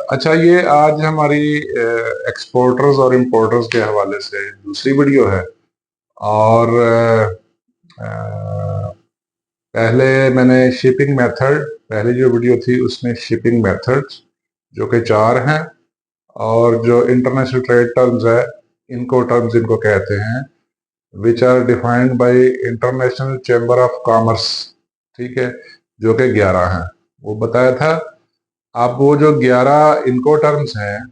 अच्छा, ये आज हमारी एक्सपोर्टर्स और इंपोर्टर्स के हवाले से दूसरी वीडियो है। और पहले मैंने शिपिंग मेथड, पहली जो वीडियो थी उसमें शिपिंग मेथड्स जो कि 4 हैं, और जो इंटरनेशनल ट्रेड टर्म्स है, इनको टर्म्स इनको कहते हैं, which are defined by international chamber of commerce, ठीक है, जो कि 11 हैं, वो बताया था। अब वो जो 11 इनको टर्म्स हैं,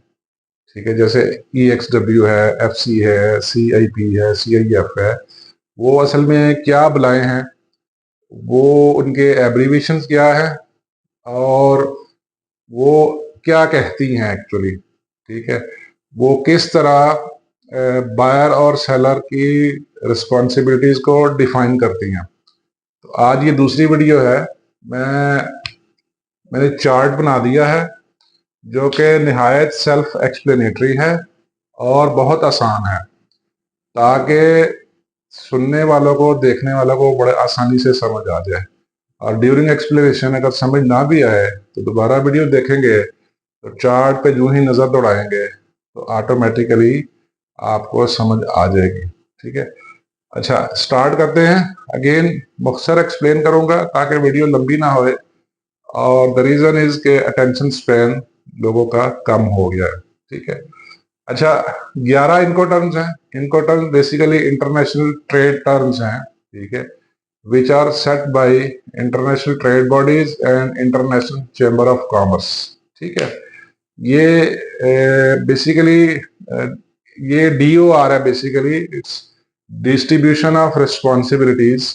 ठीक है, जैसे EXW है, FC है, CIP है, CIF है, वो असल में क्या बुलाए हैं, वो उनके एब्रीविएशंस क्या है, और वो क्या कहती हैं एक्चुअली, ठीक है, वो किस तरह बायर और सेलर की रिस्पॉन्सिबिलिटीज को डिफाइन करती हैं। तो आज ये दूसरी वीडियो है। मैंने चार्ट बना दिया है जो कि निहायत सेल्फ एक्सप्लेनेटरी है और बहुत आसान है, ताकि सुनने वालों को, देखने वालों को बड़े आसानी से समझ आ जाए। और ड्यूरिंग एक्सप्लेनेशन अगर समझ ना भी आए तो दोबारा वीडियो देखेंगे तो चार्ट पे जो ही नज़र दौड़ाएंगे तो ऑटोमेटिकली आपको समझ आ जाएगी, ठीक है। अच्छा, स्टार्ट करते हैं। अगेन मुख्तसर एक्सप्लेन करूंगा ताकि वीडियो लंबी ना होए, और द रीज़न इज के अटेंशन स्पैन लोगों का कम हो गया है, ठीक है। अच्छा, 11 इनको टर्म्स हैं। इनको terms basically international trade terms हैं, ठीक है, which are set by international trade bodies and international chamber of commerce, ठीक है। ये बेसिकली ये DOR है, basically it's distribution of responsibilities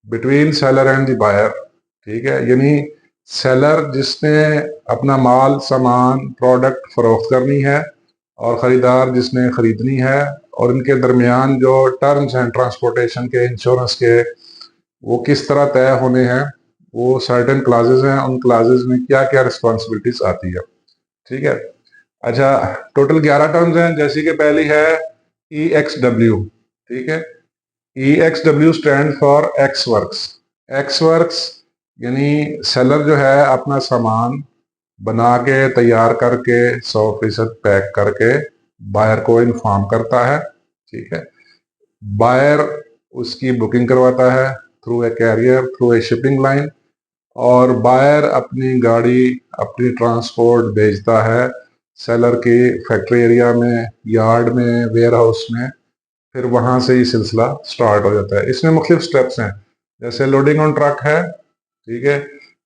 between seller and the buyer, ठीक है। यानी सेलर जिसने अपना माल, सामान, प्रोडक्ट फरोख्त करनी है, और ख़रीदार जिसने ख़रीदनी है, और इनके दरमियान जो टर्म्स हैं ट्रांसपोर्टेशन के, इंश्योरेंस के, वो किस तरह तय होने हैं, वो सर्टेन क्लासेस हैं, उन क्लासेस में क्या क्या रिस्पॉन्सिबिलिटीज आती है, ठीक है। अच्छा, टोटल 11 टर्म्स हैं। जैसे कि पहली है EXW, ठीक है। EXW stand for x works. X works यानी सेलर जो है अपना सामान बना के, तैयार करके, 100% पैक करके बायर को इन्फॉर्म करता है, ठीक है। बायर उसकी बुकिंग करवाता है through a carrier, through a shipping line, और बायर अपनी गाड़ी, अपनी ट्रांसपोर्ट भेजता है सेलर की फैक्ट्री एरिया में, यार्ड में, वेयर हाउस में। फिर वहां से ही सिलसिला स्टार्ट हो जाता है। इसमें मुख्तलिफ स्टेप्स हैं, जैसे लोडिंग ऑन ट्रक है, ठीक है,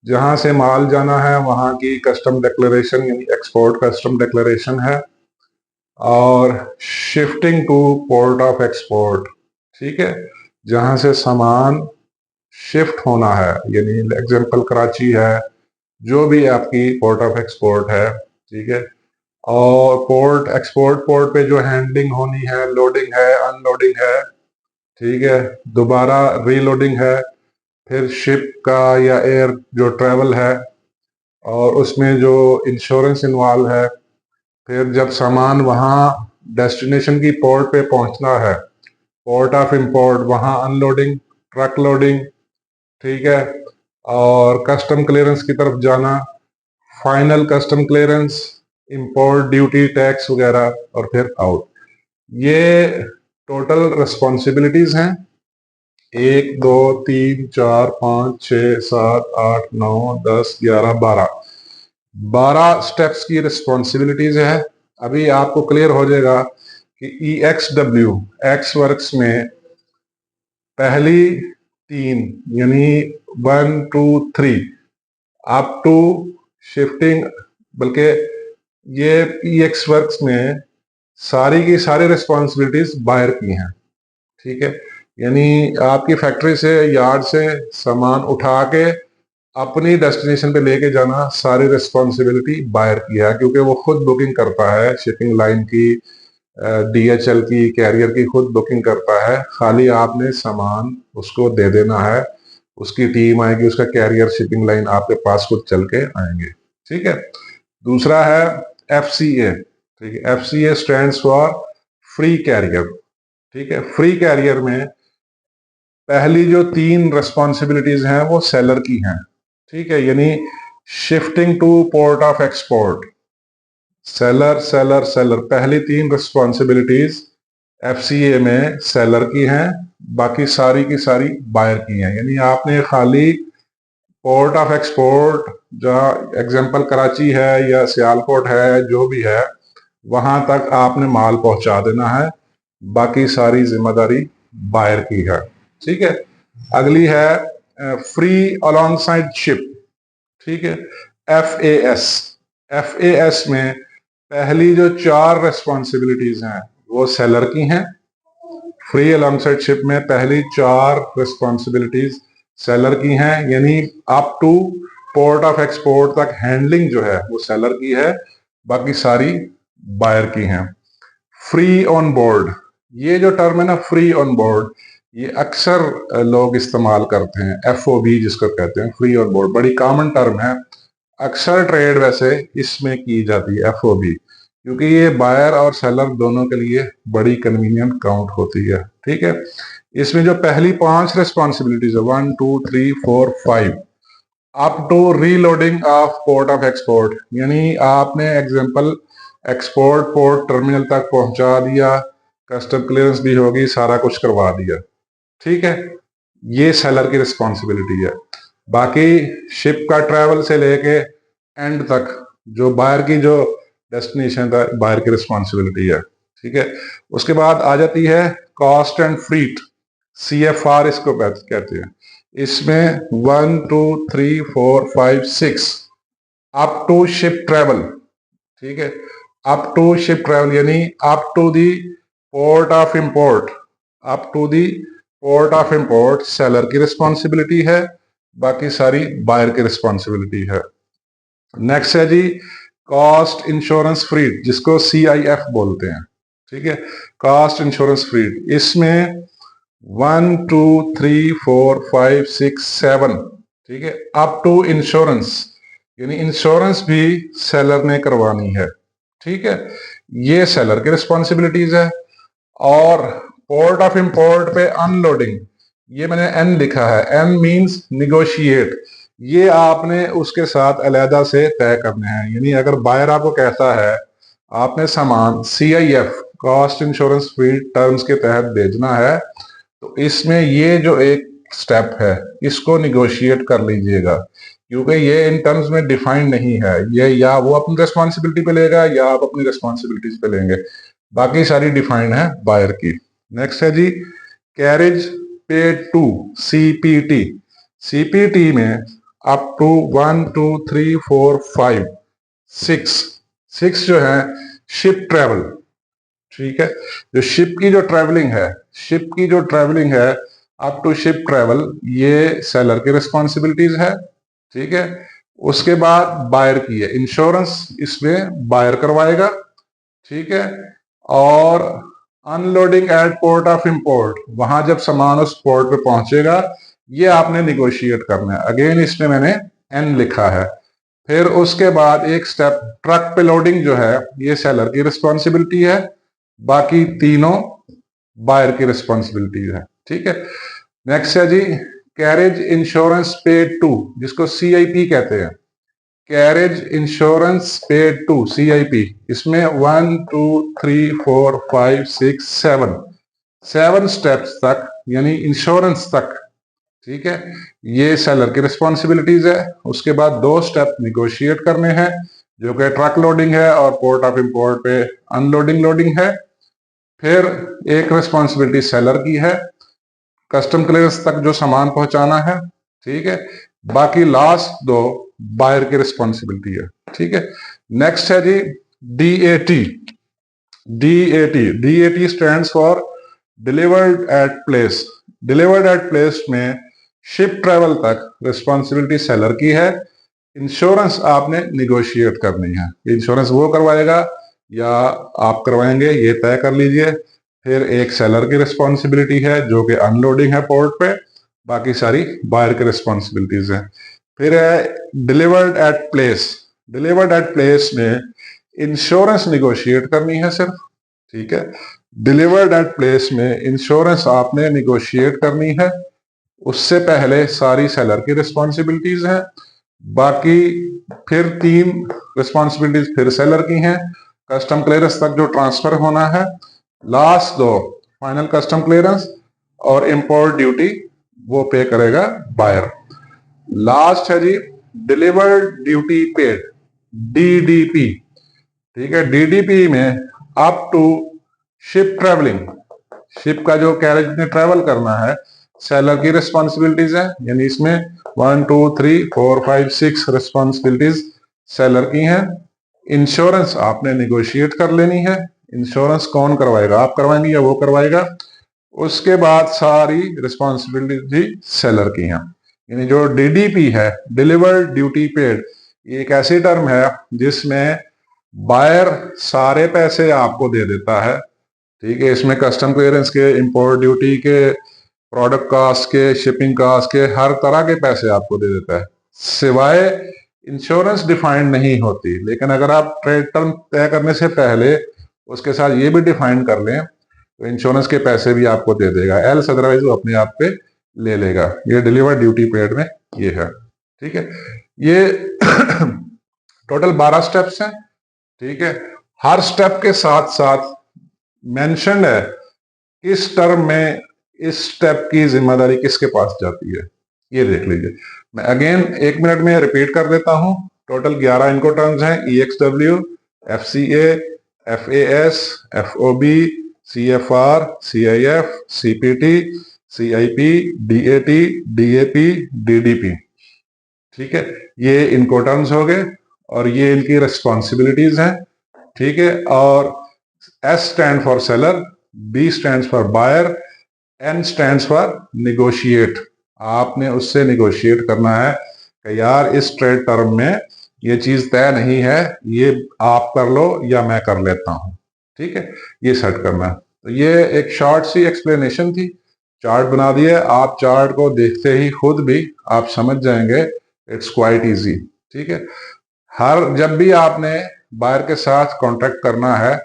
जहां से माल जाना है वहां की कस्टम डिक्लेरेशन यानी एक्सपोर्ट कस्टम डिक्लेरेशन है, और shifting two port of export, ठीक है, जहां से सामान शिफ्ट होना है, यानी एग्जांपल कराची है, जो भी आपकी पोर्ट ऑफ एक्सपोर्ट है, ठीक है। और पोर्ट, एक्सपोर्ट पोर्ट पे जो हैंडलिंग होनी है, लोडिंग है, अनलोडिंग है, ठीक है, दोबारा रीलोडिंग है, फिर शिप का या एयर जो ट्रेवल है, और उसमें जो इंश्योरेंस इन्वॉल्व है, फिर जब सामान वहाँ डेस्टिनेशन की पोर्ट पे पहुंचना है, पोर्ट ऑफ इंपोर्ट, वहाँ अनलोडिंग, ट्रक लोडिंग, ठीक है, और कस्टम क्लियरेंस की तरफ जाना, final custom clearance, import duty, tax वगैरह, और फिर आउट। ये टोटल रिस्पॉन्सिबिलिटीज हैं। 1 2 3 4 5 6 7 8 9 10 11 12 स्टेप्स की रिस्पॉन्सिबिलिटीज है। अभी आपको क्लियर हो जाएगा कि EXW एक्स वर्क्स में पहली 3 यानी 1 2 3 अप टू शिफ्टिंग, बल्कि ये EX वर्क्स में सारी की सारी रिस्पॉन्सिबिलिटीज बायर की हैं, ठीक है। यानी आपकी फैक्ट्री से, यार्ड से सामान उठा के अपनी डेस्टिनेशन पे लेके जाना, सारी रिस्पॉन्सिबिलिटी बायर की है, क्योंकि वो खुद बुकिंग करता है, शिपिंग लाइन की, DHL की, कैरियर की खुद बुकिंग करता है। खाली आपने सामान उसको दे देना है, उसकी टीम आएगी, उसका कैरियर, शिपिंग लाइन आपके पास खुद चल के आएंगे, ठीक है। दूसरा है FCA, ठीक है। FCA stands for free carrier, ठीक है। फ्री कैरियर में पहली जो 3 रिस्पॉन्सिबिलिटीज हैं वो सेलर की हैं, ठीक है। यानी shifting two port of export, seller seller seller, पहली 3 रिस्पॉन्सिबिलिटीज एफसीए में सेलर की हैं, बाकी सारी की सारी बायर की हैं। यानी आपने खाली पोर्ट ऑफ एक्सपोर्ट, जहाँ एग्जांपल कराची है या सियालकोट है, जो भी है, वहां तक आपने माल पहुंचा देना है, बाकी सारी जिम्मेदारी बायर की है। ठीक है। अगली है फ्री अलोंग साइड शिप। ठीक है। एफएएस, एफएएस में पहली जो 4 रिस्पॉन्सिबिलिटीज हैं वो सेलर की हैं। फ्री अलोंग साइड शिप में पहली 4 रिस्पॉन्सिबिलिटीज सेलर की हैं, यानी up two port of export तक हैंडलिंग जो है वो सेलर की है, बाकी सारी बायर की हैं। फ्री ऑन बोर्ड, ये जो टर्म है ना फ्री ऑन बोर्ड, ये अक्सर लोग इस्तेमाल करते हैं, एफओबी जिसको कहते हैं, फ्री ऑन बोर्ड, बड़ी कॉमन टर्म है। अक्सर ट्रेड वैसे इसमें की जाती है एफओबी, क्योंकि ये बायर और सेलर दोनों के लिए बड़ी कन्वीनियंट काउंट होती है। ठीक है। इसमें जो पहली 5 रिस्पॉन्सिबिलिटीज है 1 2 3 4 5, up to reloading of port of export, यानी आपने एग्जांपल एक्सपोर्ट पोर्ट टर्मिनल तक पहुंचा दिया, कस्टम क्लियरेंस भी होगी, सारा कुछ करवा दिया। ठीक है। ये सेलर की रिस्पॉन्सिबिलिटी है। बाकी शिप का ट्रैवल से लेके एंड तक जो बायर की जो डेस्टिनेशन था, बायर की रिस्पॉन्सिबिलिटी है। ठीक है। उसके बाद आ जाती है कॉस्ट एंड फ्रीट, CFR इसको कहते हैं। इसमें 1 2 3 4 5 6 अप टू शिप ट्रैवल। ठीक है। अप टू शिप ट्रैवल यानी up to the port of import, up to the port of import seller की रिस्पॉन्सिबिलिटी है, बाकी सारी बायर की रिस्पॉन्सिबिलिटी है। नेक्स्ट है जी कॉस्ट इंश्योरेंस फ्रीड, जिसको CIF बोलते हैं। ठीक है। कॉस्ट इंश्योरेंस फ्रीड, इसमें 1 2 3 4 5 6 7, ठीक है, अप टू इंश्योरेंस, यानी इंश्योरेंस भी सेलर ने करवानी है। ठीक है। ये सेलर की रिस्पॉन्सिबिलिटीज है। और पोर्ट ऑफ इंपोर्ट पे अनलोडिंग, ये मैंने एन लिखा है, एन मींस निगोशिएट, ये आपने उसके साथ अलहदा से तय करने हैं। यानी अगर बायर आपको कहता है आपने सामान CIF cost insurance free terms के तहत भेजना है, तो इसमें ये जो एक स्टेप है इसको निगोशिएट कर लीजिएगा, क्योंकि ये इन टर्म्स में डिफाइंड नहीं है। ये या वो अपनी रिस्पॉन्सिबिलिटी पे लेगा या आप अपनी रिस्पॉन्सिबिलिटीज पे लेंगे, बाकी सारी डिफाइंड है बायर की। नेक्स्ट है जी carriage paid to, CPT। CPT में अप टू 1 2 3 4 5 6 जो है शिप ट्रेवल। ठीक है। जो शिप की जो ट्रेवलिंग है, शिप की जो ट्रेवलिंग है अप टू शिप ट्रेवल, ये सेलर की रिस्पॉन्सिबिलिटीज है। ठीक है। उसके बाद बायर की है, इंश्योरेंस इसमें बायर करवाएगा। ठीक है। और unloading at port of import, वहां जब सामान उस पोर्ट पे पहुंचेगा ये आपने निगोशिएट करना है। अगेन इसमें मैंने एन लिखा है। फिर उसके बाद एक स्टेप ट्रक पे लोडिंग जो है ये सेलर की रिस्पॉन्सिबिलिटी है, बाकी तीनों बायर की रिस्पॉन्सिबिलिटी है। ठीक है। नेक्स्ट है जी कैरेज इंश्योरेंस पेड टू, जिसको CIP कहते हैं, carriage insurance paid to CIP। इसमें 1 2 3 4 5 6 7 स्टेप्स तक, यानी इंश्योरेंस तक। ठीक है। ये सेलर की रिस्पॉन्सिबिलिटीज है। उसके बाद 2 स्टेप निगोशिएट करने हैं, जो कि ट्रक लोडिंग है और पोर्ट ऑफ इंपोर्ट पे अनलोडिंग लोडिंग है। फिर एक रिस्पॉन्सिबिलिटी सेलर की है, कस्टम क्लियरेंस तक जो सामान पहुंचाना है। ठीक है। बाकी लास्ट 2 बायर की रिस्पॉन्सिबिलिटी है। ठीक है। नेक्स्ट है जी DAT। DAT stands for delivered at place. Delivered at place में शिप ट्रेवल तक रिस्पॉन्सिबिलिटी सेलर की है, इंश्योरेंस आपने निगोशिएट करनी है। इंश्योरेंस वो करवाएगा या आप करवाएंगे ये तय कर लीजिए। फिर एक सेलर की रिस्पॉन्सिबिलिटी है जो कि अनलोडिंग है पोर्ट पे, बाकी सारी बायर की रिस्पॉन्सिबिलिटीज है। फिर है delivered at place. Delivered at place में इंश्योरेंस निगोशिएट करनी है सिर्फ। ठीक है। डिलीवर्ड एट प्लेस में इंश्योरेंस आपने निगोशिएट करनी है, उससे पहले सारी सेलर की रिस्पॉन्सिबिलिटीज है। बाकी फिर 3 रिस्पॉन्सिबिलिटीज फिर सेलर की हैं, कस्टम क्लियरेंस तक जो ट्रांसफर होना है, लास्ट 2 फाइनल कस्टम क्लियरेंस और इंपोर्ट ड्यूटी वो पे करेगा बायर। लास्ट है जी डिलीवर्ड ड्यूटी पेड, डीडीपी। ठीक है, डीडीपी में up to ship travelling, ship का जो कैरेज ने ट्रेवल करना है, सेलर की रिस्पॉन्सिबिलिटीज है, यानी इसमें 1 2 3 4 5 6 रिस्पॉन्सिबिलिटीज सेलर की हैं। इंश्योरेंस आपने निगोशिएट कर लेनी है, इंश्योरेंस कौन करवाएगा, आप करवाएंगे या वो करवाएगा। उसके बाद सारी रिस्पॉन्सिबिलिटी सेलर की हैं। यानी जो डीडीपी है, डिलीवर्ड ड्यूटी पेड, ये एक ऐसी टर्म है जिसमें बायर सारे पैसे आपको दे देता है। ठीक है, इसमें कस्टम क्लियरेंस के, इंपोर्ट ड्यूटी के, प्रोडक्ट कास्ट के, शिपिंग कास्ट के, हर तरह के पैसे आपको दे देता है, सिवाय इंश्योरेंस डिफाइंड नहीं होती। लेकिन अगर आप ट्रेड टर्म तय करने से पहले उसके साथ ये भी डिफाइन कर लें तो इंश्योरेंस के पैसे भी आपको दे देगा, एल्स अदरवाइज वो अपने आप पे ले लेगा। ये डिलीवर ड्यूटी पेड में ये है। ठीक है, ये टोटल 12 स्टेप्स हैं। ठीक है, हर स्टेप के साथ साथ मेंशन है किस टर्म में इस स्टेप की जिम्मेदारी किसके पास जाती है, ये देख लीजिए। मैं अगेन 1 मिनट में रिपीट कर देता हूं। टोटल 11 इनको टर्म्स हैं, EXW, FCA, FAS, FOB, CFR, CIF, CPT, CIP, DAT, DAP, DDP। ठीक है, ये इनको टर्म्स हो गए और ये इनकी रिस्पॉन्सिबिलिटीज हैं। ठीक है, और S stand for seller, B stand for buyer, N stand for negotiate. आपने उससे निगोशिएट करना है कि यार इस ट्रेड टर्म में ये चीज तय नहीं है, ये आप कर लो या मैं कर लेता हूं। ठीक है, ये सेट करना है। तो ये एक शॉर्ट सी एक्सप्लेनेशन थी, चार्ट बना दिया। आप चार्ट को देखते ही खुद भी आप समझ जाएंगे, इट्स क्वाइट इजी। ठीक है, हर जब भी आपने बायर के साथ कॉन्ट्रैक्ट करना है,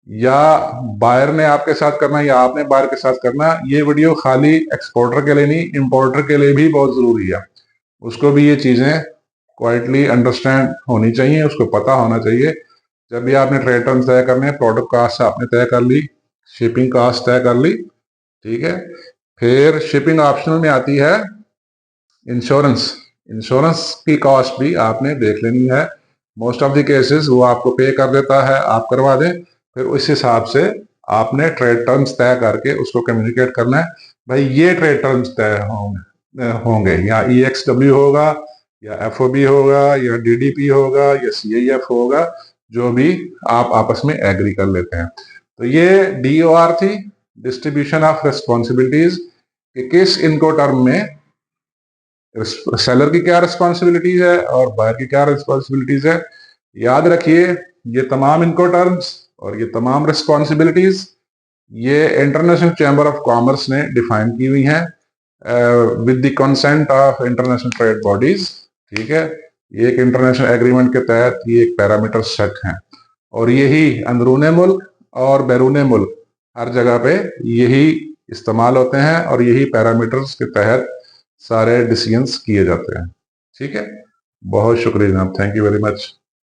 या बायर ने आपके साथ करना या आपने बायर के साथ करना, ये वीडियो खाली एक्सपोर्टर के लिए नहीं, इंपोर्टर के लिए भी बहुत जरूरी है। उसको भी ये चीजें क्वाइटली अंडरस्टैंड होनी चाहिए, उसको पता होना चाहिए। जब भी आपने ट्रेड टर्म्स तय करने, प्रोडक्ट कास्ट आपने तय कर ली, शिपिंग कास्ट तय कर ली। ठीक है, फिर शिपिंग ऑप्शनल में आती है इंश्योरेंस। इंश्योरेंस की कॉस्ट भी आपने देख लेनी है। मोस्ट ऑफ द केसेस वो आपको पे कर देता है, आप करवा दें। फिर उस हिसाब से आपने ट्रेड टर्म्स तय करके उसको कम्युनिकेट करना है, भाई ये ट्रेड टर्म्स तय होंगे, या EXW होगा, या FOB होगा, या DDP होगा, या CIF होगा, जो भी आप आपस में एग्री कर लेते हैं। तो ये DOR थी, डिस्ट्रीब्यूशन ऑफ रिस्पॉन्सिबिलिटीज, कि किस इनको टर्म में सेलर की क्या रिस्पॉन्सिबिलिटीज है और बायर की क्या रिस्पॉन्सिबिलिटीज है। याद रखिए, ये तमाम इनको टर्म्स और ये तमाम रिस्पॉन्सिबिलिटीज ये इंटरनेशनल चैम्बर ऑफ कॉमर्स ने डिफाइन की हुई हैं with the consent of international trade bodies. ठीक है, ये एक इंटरनेशनल एग्रीमेंट के तहत ये एक पैरामीटर सेट हैं, और यही अंदरूने मुल्क और बैरूने मुल्क हर जगह पे यही इस्तेमाल होते हैं, और यही पैरामीटर्स के तहत सारे डिसीजंस किए जाते हैं। ठीक है, बहुत शुक्रिया जनाब, थैंक यू वेरी मच।